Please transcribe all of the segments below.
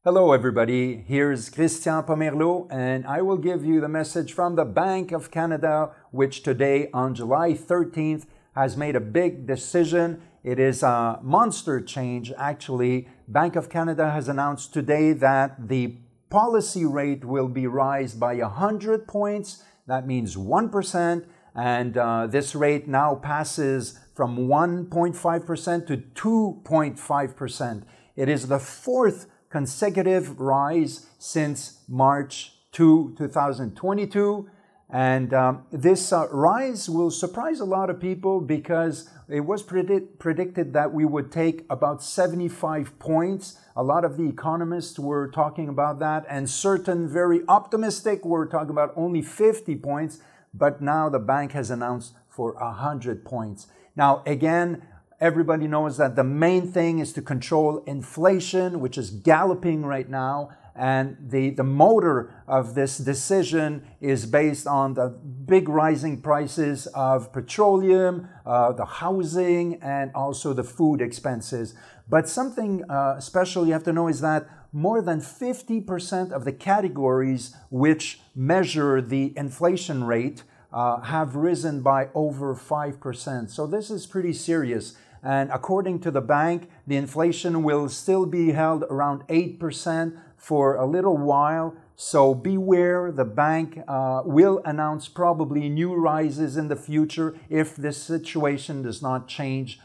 Hello everybody, here's Christian Pomerleau and I will give you the message from the Bank of Canada, which today on July 13th has made a big decision. It is a monster change actually. Bank of Canada has announced today that the policy rate will be raised by 100 points. That means 1%, and this rate now passes from 1.5% to 2.5%. It is the fourth consecutive rise since March 2022, and this rise will surprise a lot of people because it was predicted that we would take about 75 points. A lot of the economists were talking about that, and certain very optimistic were talking about only 50 points, but now the bank has announced for 100 points. Now again, everybody knows that the main thing is to control inflation, which is galloping right now. And the motor of this decision is based on the big rising prices of petroleum, the housing, and also the food expenses. But something special you have to know is that more than 50% of the categories which measure the inflation rate have risen by over 5%. So this is pretty serious. And according to the bank, the inflation will still be held around 8% for a little while. So beware, the bank will announce probably new rises in the future if this situation does not change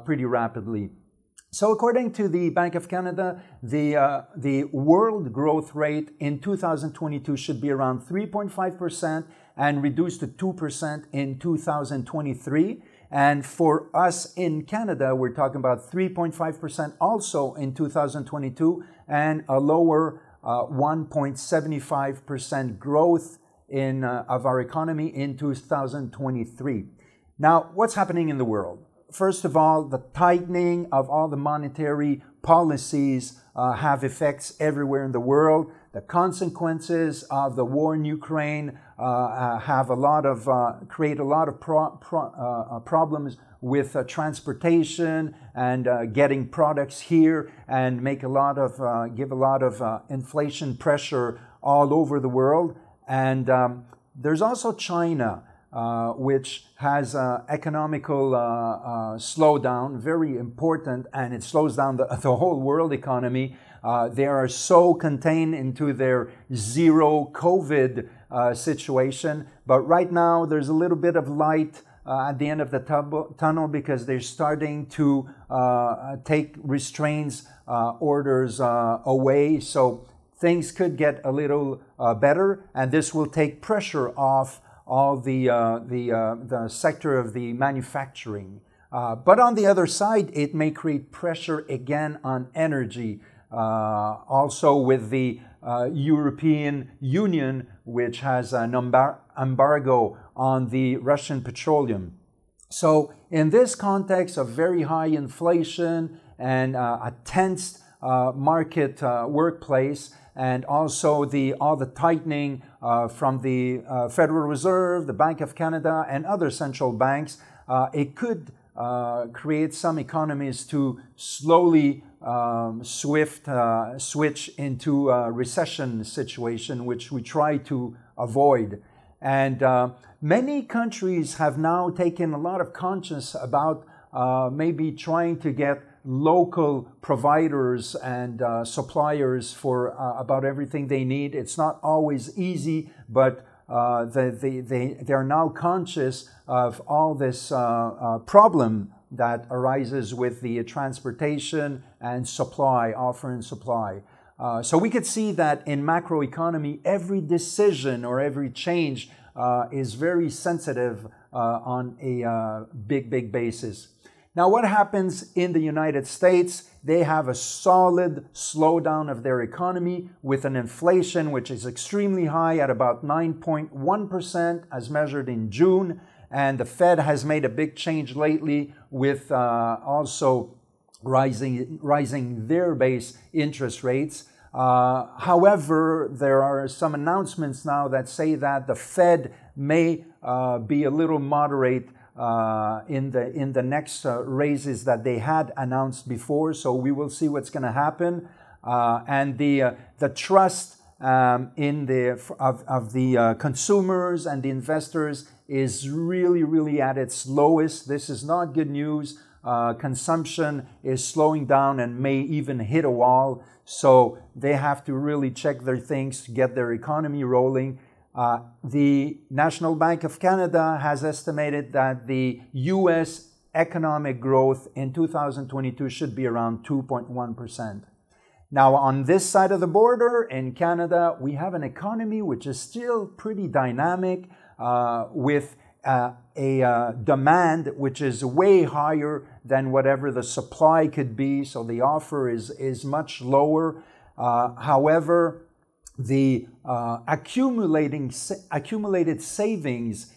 pretty rapidly. So according to the Bank of Canada, the world growth rate in 2022 should be around 3.5% and reduced to 2% in 2023. And for us in Canada, we're talking about 3.5% also in 2022 and a lower 1.75% growth of our economy in 2023. Now, what's happening in the world? First of all, the tightening of all the monetary policies have effects everywhere in the world. The consequences of the war in Ukraine have create a lot of problems with transportation and getting products here, and make give a lot of inflation pressure all over the world. And there's also China, which has economical slowdown, very important, and it slows down the whole world economy. They are so contained into their zero COVID situation, but right now there's a little bit of light at the end of the tunnel because they're starting to take restraints orders away. So things could get a little better, and this will take pressure off all the sector of the manufacturing. But on the other side, it may create pressure again on energy. Also with the European Union, which has an embargo on the Russian petroleum. So in this context of very high inflation and a tense market workplace, and also all the tightening from the Federal Reserve, the Bank of Canada, and other central banks, it could create some economies to slowly switch into a recession situation, which we try to avoid. And many countries have now taken a lot of conscience about maybe trying to get local providers and suppliers for about everything they need. It's not always easy, but they're now conscious of all this problem that arises with the transportation and supply, offer and supply. So we could see that in macroeconomy, every decision or every change is very sensitive on a big basis. Now, what happens in the United States? They have a solid slowdown of their economy with an inflation which is extremely high at about 9.1% as measured in June. And the Fed has made a big change lately with also rising their base interest rates. However, there are some announcements now that say that the Fed may be a little moderate in the next raises that they had announced before. So we will see what's going to happen. and the trust in the consumers and the investors is really at its lowest. This is not good news. Consumption is slowing down and may even hit a wall. So they have to really check their things to get their economy rolling. The National Bank of Canada has estimated that the U.S. economic growth in 2022 should be around 2.1%. Now, on this side of the border in Canada, we have an economy which is still pretty dynamic with a demand which is way higher than whatever the supply could be. So the offer is much lower. However, the accumulated savings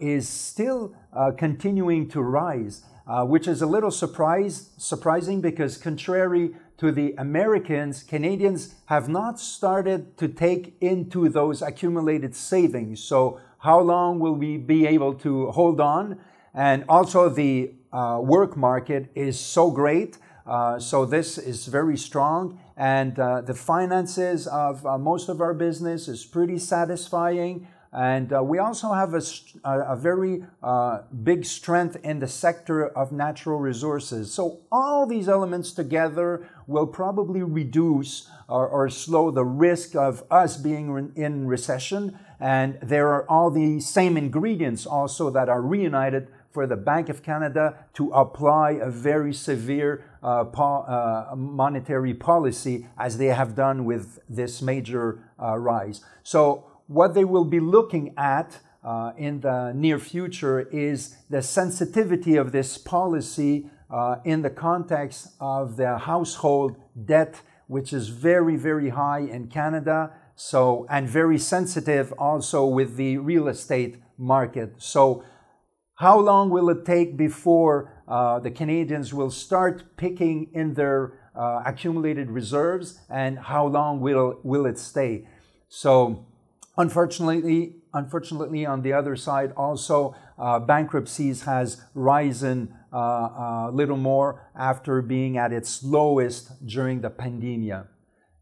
is still continuing to rise, which is a little surprising because contrary to the Americans, Canadians have not started to take into those accumulated savings. So how long will we be able to hold on? And also the work market is so great. So this is very strong. And the finances of most of our business is pretty satisfying. And we also have a very big strength in the sector of natural resources. So all these elements together will probably reduce or slow the risk of us being in recession. And there are all the same ingredients also that are reunited for the Bank of Canada to apply a very severe monetary policy as they have done with this major rise. So what they will be looking at in the near future is the sensitivity of this policy in the context of the household debt, which is very high in Canada, so, and very sensitive also with the real estate market. So how long will it take before the Canadians will start picking in their accumulated reserves, and how long will it stay? So unfortunately, on the other side, also bankruptcies has risen a little more after being at its lowest during the pandemic.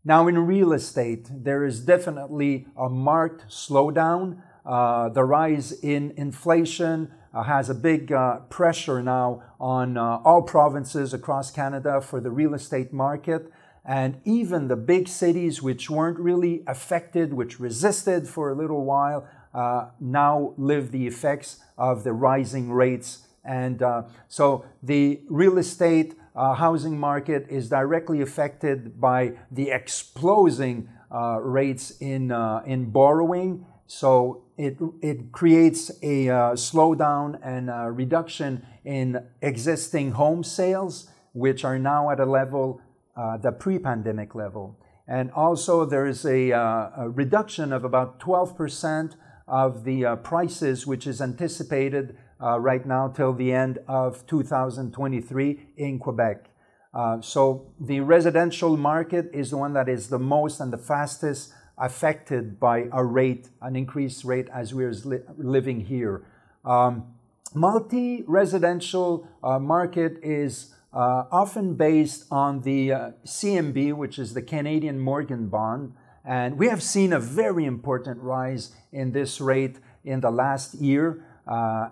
Now, in real estate, there is definitely a marked slowdown. The rise in inflation has a big pressure now on all provinces across Canada for the real estate market. And even the big cities which weren't really affected, which resisted for a little while, now live the effects of the rising rates. And so the real estate housing market is directly affected by the exploding rates in borrowing. So it creates a slowdown and a reduction in existing home sales, which are now at a level the pre-pandemic level. And also there is a reduction of about 12% of the prices, which is anticipated right now till the end of 2023 in Quebec. So the residential market is the one that is the most and the fastest affected by an increased rate as we're living here. Multi-residential market is often based on the CMB, which is the Canadian Mortgage Bond. And we have seen a very important rise in this rate in the last year.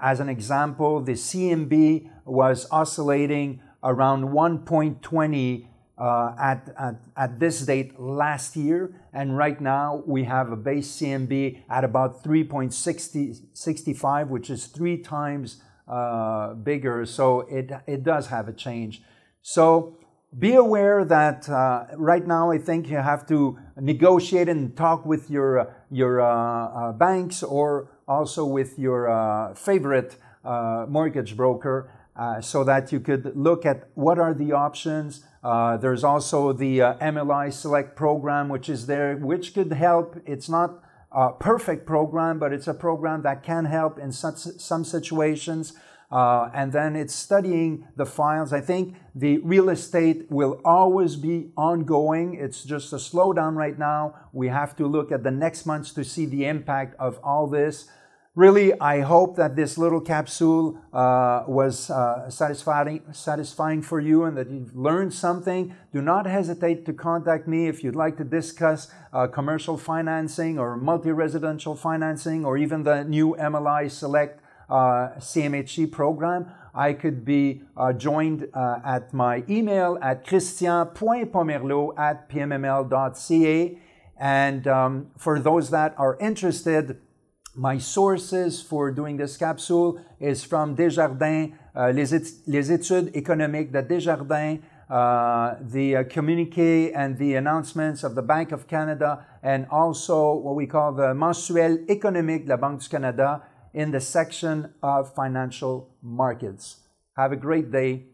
As an example, the CMB was oscillating around 1.20 at this date last year. And right now we have a base CMB at about 3.65, which is 3 times bigger. So it does have a change. So be aware that right now I think you have to negotiate and talk with your banks, or also with your favorite mortgage broker, so that you could look at what are the options. There's also the MLI Select program, which is there, which could help. It's not a perfect program, but it's a program that can help in some situations. And then it's studying the files. I think the real estate will always be ongoing. It's just a slowdown right now. We have to look at the next months to see the impact of all this. Really, I hope that this little capsule was satisfying for you and that you've learned something. Do not hesitate to contact me if you'd like to discuss commercial financing or multi-residential financing or even the new MLI Select CMHC program. I could be joined at my email at christian.pomerleau@pmml.ca. And for those that are interested, my sources for doing this capsule is from Desjardins, les études économiques de Desjardins, the communiqué and the announcements of the Bank of Canada, and also what we call the mensuel économique de la Banque du Canada in the section of financial markets. Have a great day.